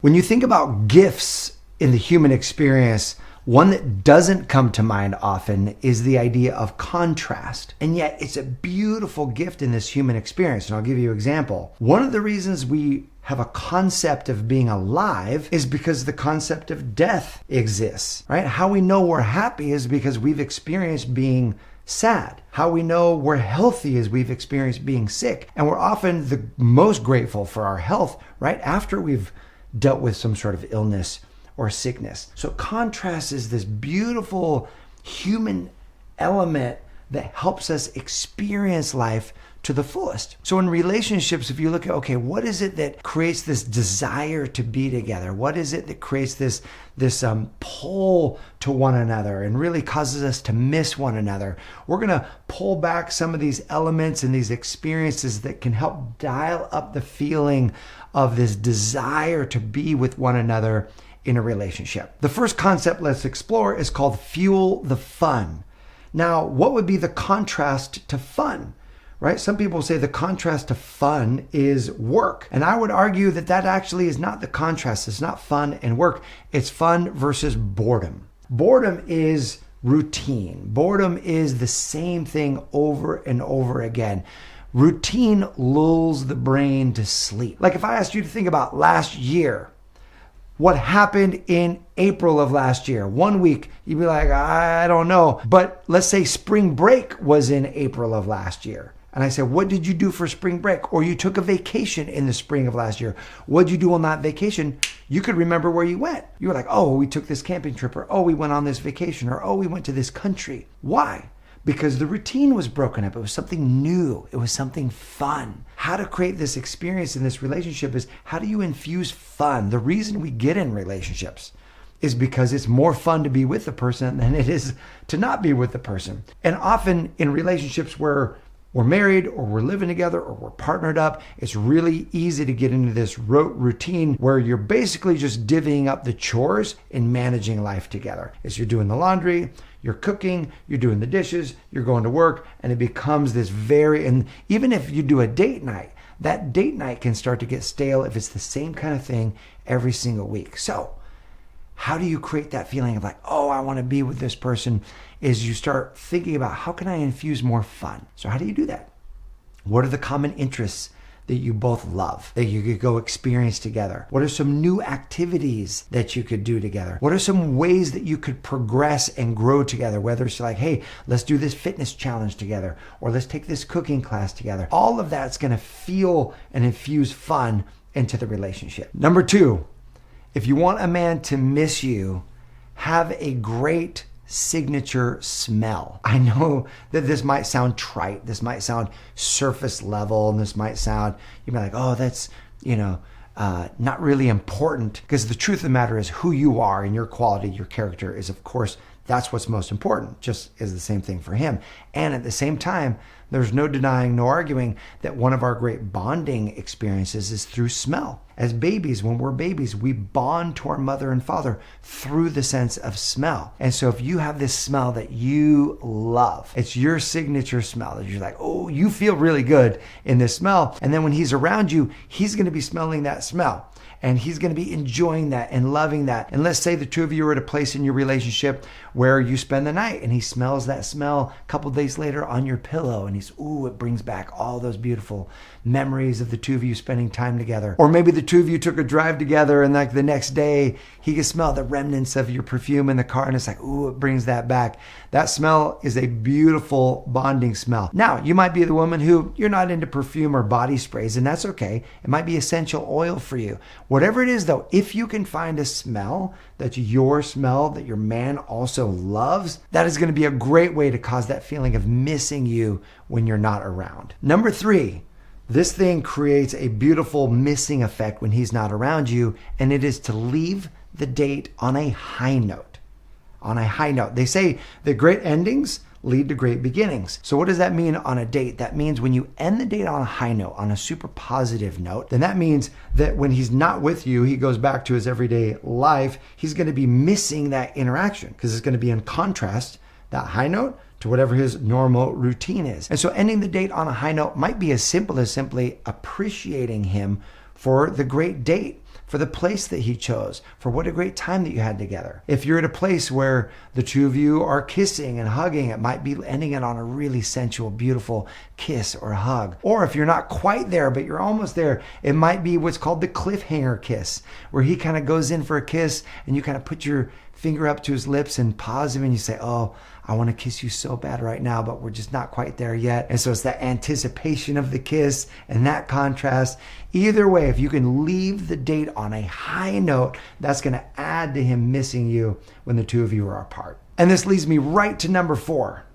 When you think about gifts in the human experience, one that doesn't come to mind often is the idea of contrast. And yet it's a beautiful gift in this human experience. And I'll give you an example. One of the reasons we have a concept of being alive is because the concept of death exists, right? How we know we're happy is because we've experienced being sad. How we know we're healthy is we've experienced being sick. And we're often the most grateful for our health right after we've dealt with some sort of illness or sickness. So contrast is this beautiful human element that helps us experience life to the fullest. So in relationships, if you look at, okay, what is it that creates this desire to be together? What is it that creates this pull to one another and really causes us to miss one another? We're going to pull back some of these elements and these experiences that can help dial up the feeling of this desire to be with one another in a relationship. The first concept let's explore is called fuel the fun. Now, what would be the contrast to fun? Right? Some people say the contrast to fun is work. And I would argue that that actually is not the contrast. It's not fun and work. It's fun versus boredom. Boredom is routine. Boredom is the same thing over and over again. Routine lulls the brain to sleep. Like if I asked you to think about last year, what happened in April of last year? 1 week, you'd be like, I don't know. But let's say spring break was in April of last year. And I said, what did you do for spring break? Or you took a vacation in the spring of last year. What did you do on that vacation? You could remember where you went. You were like, oh, we took this camping trip, or oh, we went on this vacation, or oh, we went to this country. Why? Because the routine was broken up. It was something new. It was something fun. How to create this experience in this relationship is how do you infuse fun? The reason we get in relationships is because it's more fun to be with the person than it is to not be with the person. And often in relationships where we're married or we're living together or we're partnered up, it's really easy to get into this routine where you're basically just divvying up the chores and managing life together. As you're doing the laundry, you're cooking, you're doing the dishes, you're going to work, and it becomes this and even if you do a date night, that date night can start to get stale if it's the same kind of thing every single week. So how do you create that feeling of like, oh, I want to be with this person? Is you start thinking about how can I infuse more fun? So how do you do that? What are the common interests that you both love that you could go experience together? What are some new activities that you could do together? What are some ways that you could progress and grow together? Whether it's like, hey, let's do this fitness challenge together, or let's take this cooking class together. All of that's going to feel and infuse fun into the relationship. Number 2, if you want a man to miss you, have a great signature smell. I know that this might sound trite. This might sound surface level. And this might sound, you'd be like, oh, that's, not really important. Because the truth of the matter is who you are and your quality, your character is, of course, that's what's most important. Just is the same thing for him. And at the same time, there's no denying, no arguing that one of our great bonding experiences is through smell. As babies, when we're babies, we bond to our mother and father through the sense of smell. And so if you have this smell that you love, it's your signature smell that you're like, oh, you feel really good in this smell. And then when he's around you, he's going to be smelling that smell. And he's going to be enjoying that and loving that. And let's say the two of you are at a place in your relationship where you spend the night and he smells that smell a couple days later on your pillow. And it brings back all those beautiful memories of the two of you spending time together. Or maybe the two of you took a drive together and like the next day he can smell the remnants of your perfume in the car and it's like, it brings that back. That smell is a beautiful bonding smell. Now, you might be the woman who you're not into perfume or body sprays, and that's okay. It might be essential oil for you. Whatever it is though, if you can find a smell that's your smell that your man also loves, that is going to be a great way to cause that feeling of missing you when you're not around. Number 3, this thing creates a beautiful missing effect when he's not around you, and it is to leave the date on a high note. On a high note. They say that great endings lead to great beginnings. So what does that mean on a date? That means when you end the date on a high note, on a super positive note, then that means that when he's not with you, he goes back to his everyday life, he's going to be missing that interaction because it's going to be in contrast, that high note, to whatever his normal routine is. And so ending the date on a high note might be as simple as simply appreciating him for the great date, for the place that he chose, for what a great time that you had together. If you're at a place where the two of you are kissing and hugging, it might be ending it on a really sensual, beautiful kiss or hug. Or if you're not quite there, but you're almost there, it might be what's called the cliffhanger kiss, where he kind of goes in for a kiss and you kind of put your finger up to his lips and pause him and you say, oh, I want to kiss you so bad right now, but we're just not quite there yet. And so it's that anticipation of the kiss and that contrast. Either way, if you can leave the date on a high note, that's going to add to him missing you when the two of you are apart. And this leads me right to number 4.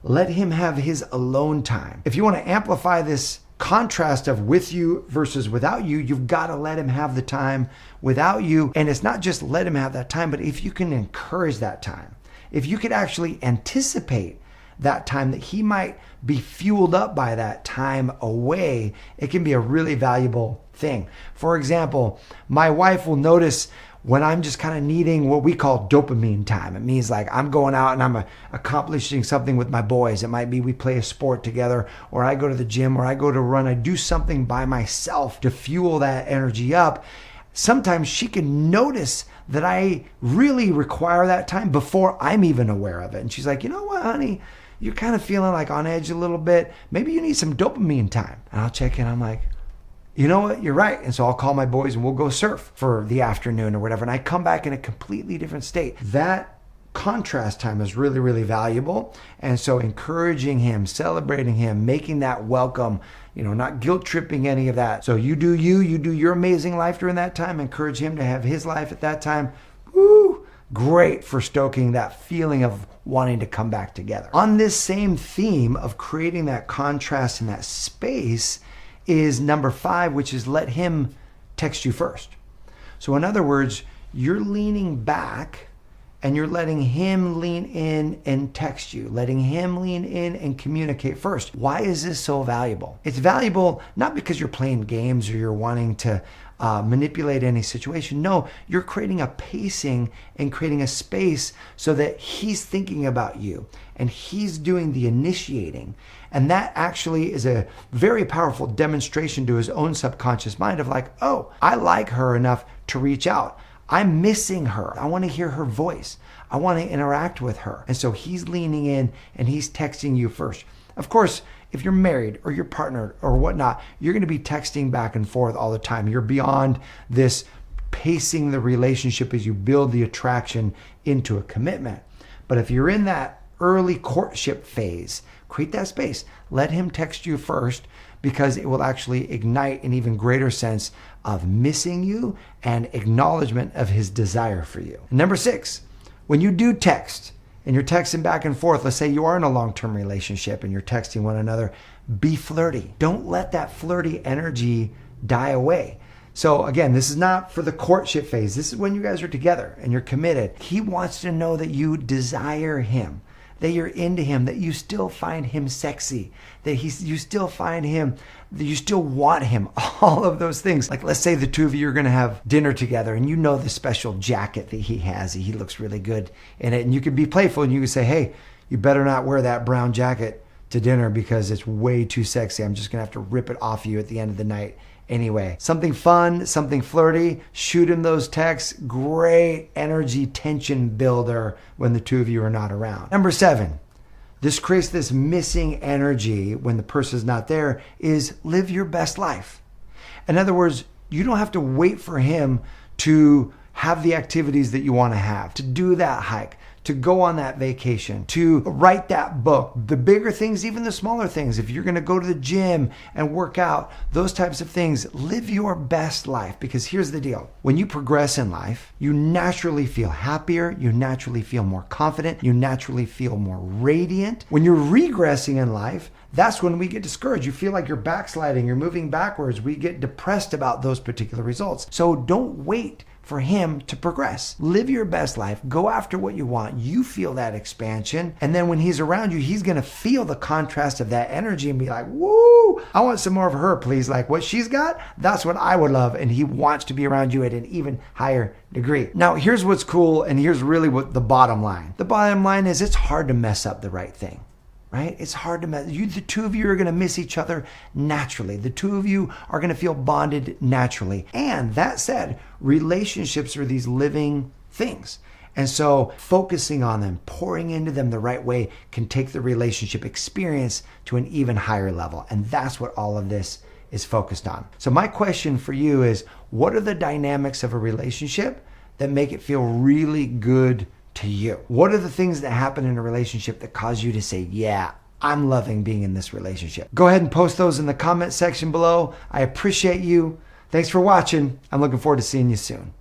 Let him have his alone time. If you want to amplify this contrast of with you versus without you, you've got to let him have the time without you. And it's not just let him have that time, but if you can encourage that time, if you could actually anticipate that time that he might be fueled up by that time away, it can be a really valuable thing. For example, my wife will notice when I'm just kind of needing what we call dopamine time. It means like I'm going out and I'm accomplishing something with my boys. It might be we play a sport together, or I go to the gym, or I go to run. I do something by myself to fuel that energy up. Sometimes she can notice that I really require that time before I'm even aware of it. And she's like, you know what, honey, you're kind of feeling like on edge a little bit. Maybe you need some dopamine time. And I'll check in. I'm like, you know what, you're right. And so I'll call my boys and we'll go surf for the afternoon or whatever. And I come back in a completely different state. That contrast time is really, really valuable. And so encouraging him, celebrating him, making that welcome, not guilt tripping any of that. So you do your amazing life during that time. Encourage him to have his life at that time. Woo! Great for stoking that feeling of wanting to come back together. On this same theme of creating that contrast and that space is number 5, which is let him text you first. So in other words, you're leaning back and you're letting him lean in and text you, letting him lean in and communicate first. Why is this so valuable? It's valuable not because you're playing games or you're wanting to manipulate any situation. No, you're creating a pacing and creating a space so that he's thinking about you and he's doing the initiating. And that actually is a very powerful demonstration to his own subconscious mind of like, oh, I like her enough to reach out. I'm missing her. I want to hear her voice. I want to interact with her. And so he's leaning in and he's texting you first. Of course, if you're married or you're partnered or whatnot, you're going to be texting back and forth all the time. You're beyond this pacing the relationship as you build the attraction into a commitment. But if you're in that early courtship phase, create that space. Let him text you first, because it will actually ignite an even greater sense of missing you and acknowledgement of his desire for you. Number 6, when you do text and you're texting back and forth, let's say you are in a long-term relationship and you're texting one another, be flirty. Don't let that flirty energy die away. So again, this is not for the courtship phase. This is when you guys are together and you're committed. He wants to know that you desire him, that you're into him, that you still find him sexy, that you still find him, that you still want him, all of those things. Like let's say the two of you are going to have dinner together and you know the special jacket that he has. He looks really good in it. And you can be playful and you can say, hey, you better not wear that brown jacket to dinner because it's way too sexy. I'm just going to have to rip it off you at the end of the night. Anyway, something fun, something flirty, shoot him those texts. Great energy tension builder when the two of you are not around. Number 7, this creates this missing energy when the person's not there, is live your best life. In other words, you don't have to wait for him to have the activities that you want to have, to do that hike, to go on that vacation, to write that book, the bigger things, even the smaller things. If you're going to go to the gym and work out, those types of things, live your best life. Because here's the deal. When you progress in life, you naturally feel happier. You naturally feel more confident. You naturally feel more radiant. When you're regressing in life, that's when we get discouraged. You feel like you're backsliding, you're moving backwards. We get depressed about those particular results. So don't wait for him to progress. Live your best life. Go after what you want. You feel that expansion. And then when he's around you, he's going to feel the contrast of that energy and be like, woo, I want some more of her, please. Like what she's got, that's what I would love. And he wants to be around you at an even higher degree. Now, here's what's cool. And here's really what the bottom line. The bottom line is it's hard to mess up the right thing. right? It's hard to the two of you are going to miss each other naturally. The two of you are going to feel bonded naturally. And that said, relationships are these living things. And so focusing on them, pouring into them the right way can take the relationship experience to an even higher level. And that's what all of this is focused on. So my question for you is, what are the dynamics of a relationship that make it feel really good to you? What are the things that happen in a relationship that cause you to say, yeah, I'm loving being in this relationship? Go ahead and post those in the comment section below. I appreciate you. Thanks for watching. I'm looking forward to seeing you soon.